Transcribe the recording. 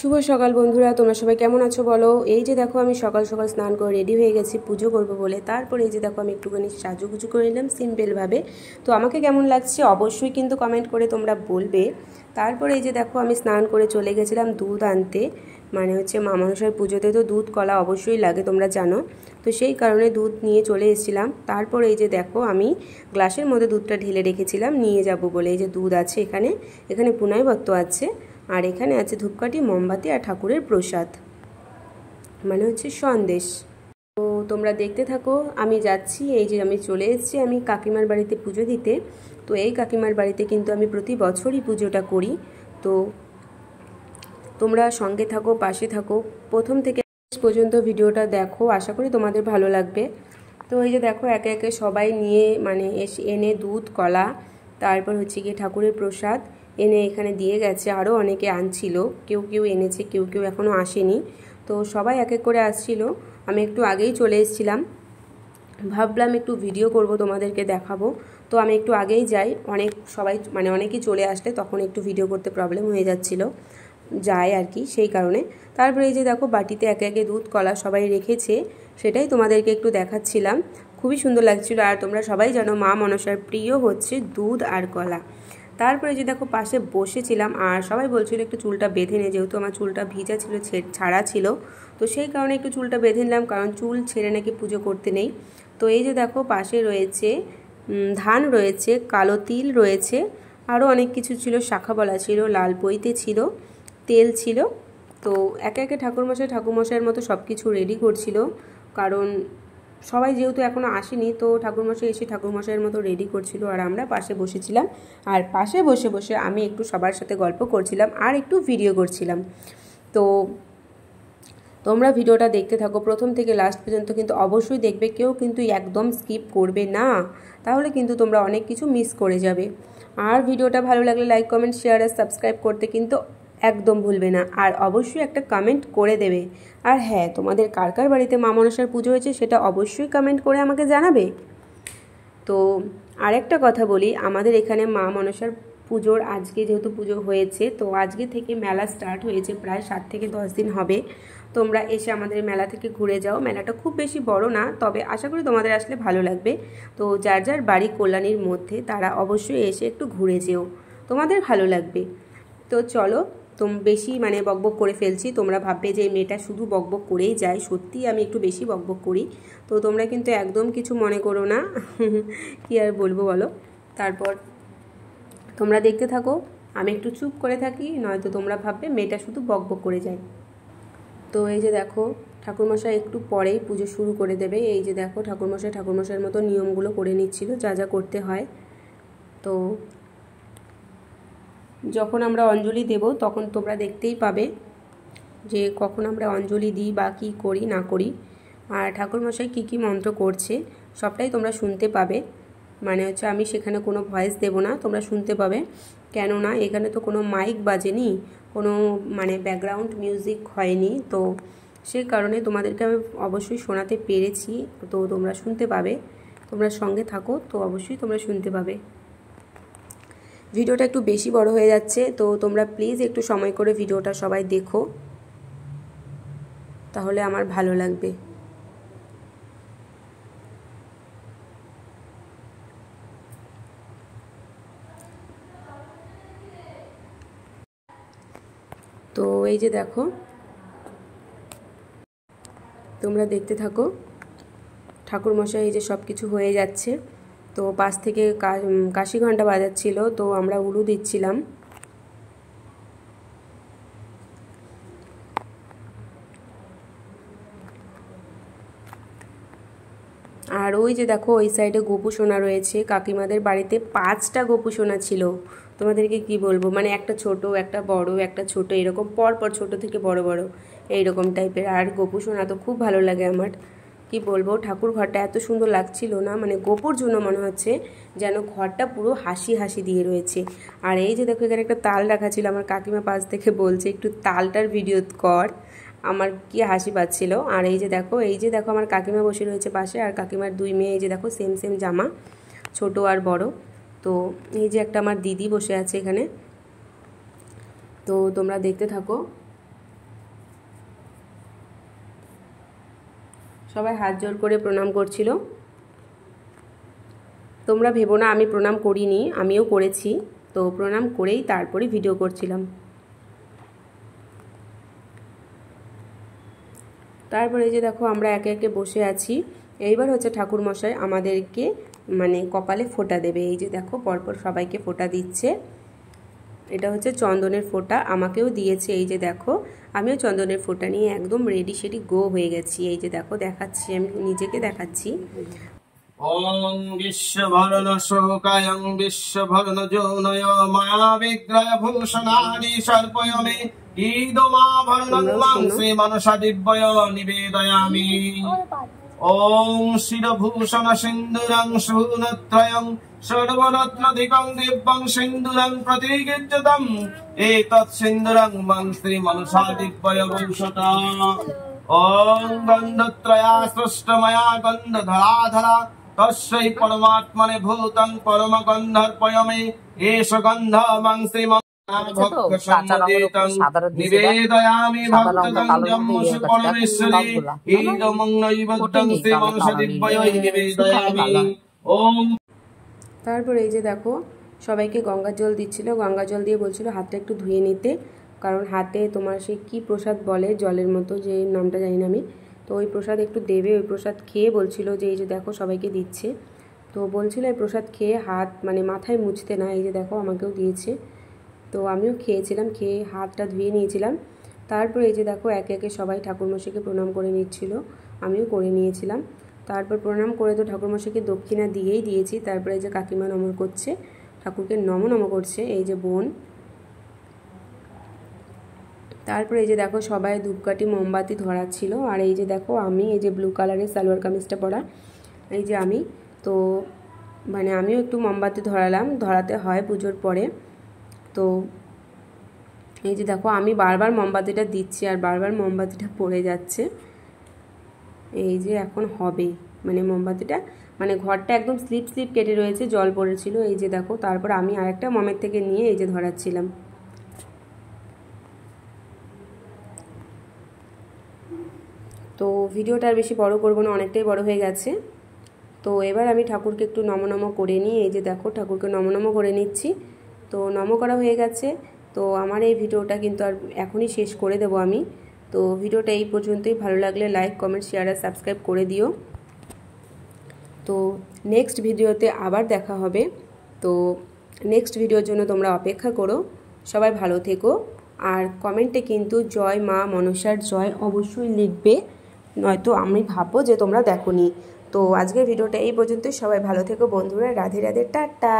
শুভ সকাল বন্ধুরা, তোমরা সবাই কেমন আছো বলো। এই যে দেখো আমি সকাল সকাল স্নান করে রেডি হয়ে গেছি পুজো করব বলে। তারপরে এই যে দেখো আমি একটুখানি সাজুগুজু করে নিলাম সিম্পলভাবে। তো আমাকে কেমন লাগছে অবশ্যই কিন্তু কমেন্ট করে তোমরা বলবে। তারপরে এই যে দেখো আমি স্নান করে চলে গেছিলাম দুধ আনতে, মানে হচ্ছে মা মনসার পুজোতে তো দুধ কলা অবশ্যই লাগে তোমরা জানো। তো সেই কারণে দুধ নিয়ে চলে এসেছিলাম। তারপরে এই যে দেখো আমি গ্লাসের মধ্যে দুধটা ঢেলে রেখেছিলাম নিয়ে যাব বলে। এই যে দুধ আছে এখানে, এখানে পুনাইবত্ত আছে, আর এখানে আছে ধূপকাঠি, মোমবাতি আর ঠাকুরের প্রসাদ, মানে হচ্ছে সন্দেশ। তো তোমরা দেখতে থাকো, আমি যাচ্ছি। এই যে আমি চলে এসেছি আমি কাকিমার বাড়িতে পুজো দিতে। তো এই কাকিমার বাড়িতে কিন্তু আমি প্রতি বছরই পুজোটা করি। তো তোমরা সঙ্গে থাকো, পাশে থাকো, প্রথম থেকে শেষ পর্যন্ত ভিডিওটা দেখো, আশা করি তোমাদের ভালো লাগবে। তো এই যে দেখো একে একে সবাই নিয়ে মানে এনে দুধ কলা, তারপর হচ্ছে গিয়ে ঠাকুরের প্রসাদ এনে এখানে দিয়ে গেছে। আরও অনেকে আনছিল, কেউ কেউ এনেছে, কেউ কেউ এখনও আসেনি। তো সবাই এক এক করে আসছিল। আমি একটু আগেই চলে এসেছিলাম, ভাবলাম একটু ভিডিও করব তোমাদেরকে দেখাবো। তো আমি একটু আগেই যাই, সবাই মানে অনেকেই চলে আসলে তখন একটু ভিডিও করতে প্রবলেম হয়ে যাচ্ছিলো, যায় আর কি, সেই কারণে। তারপরে এই যে দেখো বাটিতে একে একে দুধ কলা সবাই রেখেছে, সেটাই তোমাদেরকে একটু দেখাচ্ছিলাম। খুবই সুন্দর লাগছিলো। আর তোমরা সবাই জানো মা মনসার প্রিয় হচ্ছে দুধ আর কলা। তারপরে যে দেখো পাশে বসেছিলাম, আর সবাই বলছিল একটু চুলটা বেঁধে নে, যেহেতু আমার চুলটা ভিজা ছিল, ছাড়া ছিল। তো সেই কারণে একটু চুলটা বেঁধে নিলাম, কারণ চুল ছেড়ে নাকি পুজো করতে নেই। তো এই যে দেখো পাশে রয়েছে ধান রয়েছে, কালো তিল রয়েছে, আরও অনেক কিছু ছিল, শাঁখাবলা ছিল, লাল পৈতে ছিল, তেল ছিল। তো একে একে ঠাকুরমশাইয়ের মতো সব কিছু রেডি করছিল, কারণ সবাই যেহেতু এখনও আসেনি। তো ঠাকুরমশাই এসে ঠাকুরমশাইয়ের মতো রেডি করছিল, আর আমরা পাশে বসেছিলাম। আর পাশে বসে বসে আমি একটু সবার সাথে গল্প করছিলাম আর একটু ভিডিও করছিলাম। তো তোমরা ভিডিওটা দেখতে থাকো প্রথম থেকে লাস্ট পর্যন্ত, কিন্তু অবশ্যই দেখবে, কেউ কিন্তু একদম স্কিপ করবে না, তাহলে কিন্তু তোমরা অনেক কিছু মিস করে যাবে। আর ভিডিওটা ভালো লাগলে লাইক, কমেন্ট, শেয়ার আর সাবস্ক্রাইব করতে কিন্তু একদম ভুলবে না, আর অবশ্যই একটা কমেন্ট করে দেবে। আর হ্যাঁ, তোমাদের কার কার বাড়িতে মা মনসার পুজো হয়েছে সেটা অবশ্যই কমেন্ট করে আমাকে জানাবে। তো আরেকটা কথা বলি, আমাদের এখানে মা মনসার পুজোর আজকে যেহেতু পুজো হয়েছে, তো আজকে থেকে মেলা স্টার্ট হয়েছে, প্রায় 7 থেকে 10 দিন হবে। তোমরা এসে আমাদের মেলা থেকে ঘুরে যাও। মেলাটা খুব বেশি বড় না, তবে আশা করি তোমাদের আসলে ভালো লাগবে। তো যার যার বাড়ি কল্যাণীর মধ্যে তারা অবশ্যই এসে একটু ঘুরে যেও, তোমাদের ভালো লাগবে। তো চলো, বেশি মানে বকবক করে ফেলছি, তোমরা ভাববে যে এই মেয়েটা শুধু বকবক করেই যায়। সত্যিই আমি একটু বেশি বকবক করি, তো তোমরা কিন্তু একদম কিছু মনে করো না। কি আর বলবো বলো। তারপর তোমরা দেখতে থাকো, আমি একটু চুপ করে থাকি, নয়তো তোমরা ভাববে মেয়েটা শুধু বকবক করে যায়। তো এই যে দেখো ঠাকুরমশাই একটু পরেই পুজো শুরু করে দেবে। এই যে দেখো ঠাকুরমশাইয়ের মতো নিয়মগুলো করে নিচ্ছিল, যা যা করতে হয়। তো যখন আমরা অঞ্জলি দেব তখন তোমরা দেখতেই পাবে যে কখন আমরা অঞ্জলি দিই বা কী করি না করি, আর ঠাকুরমশাই কী কী মন্ত্র করছে সবটাই তোমরা শুনতে পাবে। মানে হচ্ছে আমি সেখানে কোনো ভয়েস দেব না, তোমরা শুনতে পাবে। কেননা এখানে তো কোনো মাইক বাজেনি, কোনো মানে ব্যাকগ্রাউন্ড মিউজিক হয়নি, তো সেই কারণে তোমাদেরকে আমি অবশ্যই শোনাতে পেরেছি। তো তোমরা শুনতে পাবে, তোমরা সঙ্গে থাকো, তো অবশ্যই তোমরা শুনতে পাবে। ভিডিওটা একটু বেশি বড় হয়ে যাচ্ছে, তো তোমরা প্লিজ একটু সময় করে ভিডিওটা সবাই দেখো, তাহলে আমার ভালো লাগবে। তো এই যে দেখো তোমরা দেখতে থাকো, ঠাকুরমশাই এই যে সব কিছু হয়ে যাচ্ছে। তো পাশ থেকে কাশি ঘণ্টা বাজাচ্ছিল, তো আমরা উলু দিচ্ছিলাম। আর ওই যে দেখো ওই সাইডে গোপু সোনা রয়েছে, কাকিমাদের বাড়িতে 5টা গোপু সোনা ছিল। তোমাদেরকে কি বলবো, মানে একটা ছোট, একটা বড়, একটা ছোট, এরকম পরপর ছোট থেকে বড় বড় এইরকম টাইপের। আর গোপু সোনা তো খুব ভালো লাগে আমার, কি বলবো, ঠাকুর ঘরটা এত সুন্দর লাগছিল না, মানে গোপুর জন্য মনে হচ্ছে যেন ঘরটা পুরো হাসি হাসি দিয়ে রয়েছে। আর এই যে দেখো এখানে একটা তাল রাখা ছিল, আমার কাকিমা পাশ থেকে বলছে একটু তালটার ভিডিও কর, আমার কি হাসি পাচ্ছিল। আর এই যে দেখো আমার কাকিমা বসে রয়েছে পাশে, আর কাকিমার 2 মেয়ে, এই যে দেখো সেম সেম জামা, ছোট আর বড়। তো এই যে একটা আমার দিদি বসে আছে এখানে, তো তোমরা দেখতে থাকো। সবাই হাত জোড় করে প্রণাম করছিল। তোমরা ভেবো না আমি প্রণাম করিনি, আমিও করেছি। তো প্রণাম করেই তারপরে ভিডিও করছিলাম। তারপরে এই যে দেখো আমরা একে একে বসে আছি। এইবার হচ্ছে ঠাকুরমশাই আমাদেরকে মানে কপালে ফোঁটা দেবে। এই যে দেখো পরপর সবাইকে ফোঁটা দিচ্ছে। এটা হচ্ছে চন্দনের ফোঁটা, আমাকেও দিয়েছে। এই যে দেখো আমিও চন্দনের ফোঁটা নিয়ে একদম রেডি সেডি গো হয়ে গেছি। এই যে দেখো দেখাচ্ছি, আমি নিজেকে দেখাচ্ছি। ওম বিশ্বভরণ শোকায়ং বিশ্বভরণ যৌনয় মায়া বিগ্রহ ভূষণানি সর্পয়মে ঈদমাভরণং মাংসে মনসা দিব্যয় নিবেদয়ামি। ওম শিরভূষণ সিন্দুরং শূনত্রয়ং সর্বরত্নাধিকং দিব্যং সিন্দুরং প্রতিগৃহ্যতম এতৎ সিন্দুরং মাংসে মনসা দিব্যয় ভূষতা। ওম গন্ধত্রয়া সৃষ্টময়া গন্ধধরাধরা তস্যৈ পরমাত্মনে ভূতং পরম গন্ধর্পয়মে এষ গন্ধ মাংসে নিবেদয়ামি ভক্তং জম্মুষ পরমেশ্বরে ঈদমং নৈবেদ্যং শ্রী মনসা দিব্যয় নিবেদয়ামি। ওম। তারপরে এই যে দেখো সবাইকে গঙ্গা জল দিচ্ছিল, গঙ্গা জল দিয়ে বলছিল হাতটা একটু ধুয়ে নিতে, কারণ হাতে তোমার সেই কী প্রসাদ বলে জলের মতো, যে নামটা জানি না আমি, তো ওই প্রসাদ একটু দেবে। ওই প্রসাদ খেয়ে বলছিল যে এই যে দেখো সবাইকে দিচ্ছে, তো বলছিল এই প্রসাদ খেয়ে হাত মানে মাথায় মুছতে না। এই যে দেখো আমাকেও দিয়েছে, তো আমিও খেয়েছিলাম, খেয়ে হাতটা ধুয়ে নিয়েছিলাম। তারপর এই যে দেখো একে একে সবাই ঠাকুরমশাইকে প্রণাম করে নিচ্ছিল, আমিও করে নিয়েছিলাম। তারপর প্রণাম করে তো ঠাকুরমশাইকে দক্ষিণা দিয়েই দিয়েছি। তারপরে এই যে কাকিমা নমন করছে, ঠাকুরকে নম করছে, এই যে বোন। তারপরে এই যে দেখো সবাই ধূপকাঠি মোমবাতি ধরাচ্ছিল। আর এই যে দেখো আমি এই যে ব্লু কালারের সালোয়ার কামিজটা পরা, এই যে আমি, তো মানে আমিও একটু মোমবাতি ধরালাম, ধরাতে হয় পুজোর পরে। তো এই যে দেখো আমি বারবার মোমবাতিটা দিচ্ছি আর বারবার মোমবাতিটা পড়ে যাচ্ছে। এই যে এখন হবে মানে মোমবাতিটা মানে ঘরটা একদম স্লিপ কেটে রয়েছে, জল পড়েছিল। এই যে দেখো তারপর আমি আরেকটা মমের থেকে নিয়ে এই যে ধরাচ্ছিলাম। তো ভিডিওটা আর বেশি বড় করবো না, অনেকটাই বড় হয়ে গেছে। তো এবার আমি ঠাকুরকে একটু নম করে নিই। এই যে দেখো ঠাকুরকে নম করে নিচ্ছি। তো নম করা হয়ে গেছে। তো আমার এই ভিডিওটা কিন্তু আর এখনই শেষ করে দেবো আমি। তো ভিডিওটা এই পর্যন্তই। ভালো লাগলে লাইক কমেন্ট শেয়ার আর সাবস্ক্রাইব করে দিও। তো নেক্সট ভিডিওতে আবার দেখা হবে। তো নেক্সট ভিডিওর জন্য তোমরা অপেক্ষা করো। সবাই ভালো থেকো, আর কমেন্টে কিন্তু জয় মা মনসার জয় অবশ্যই লিখবে, নয়তো আমি ভাববো যে তোমরা দেখোনি। তো আজকের ভিডিওটা এই পর্যন্তই। সবাই ভালো থেকো বন্ধুরা, রাধে রাধে, টাটা।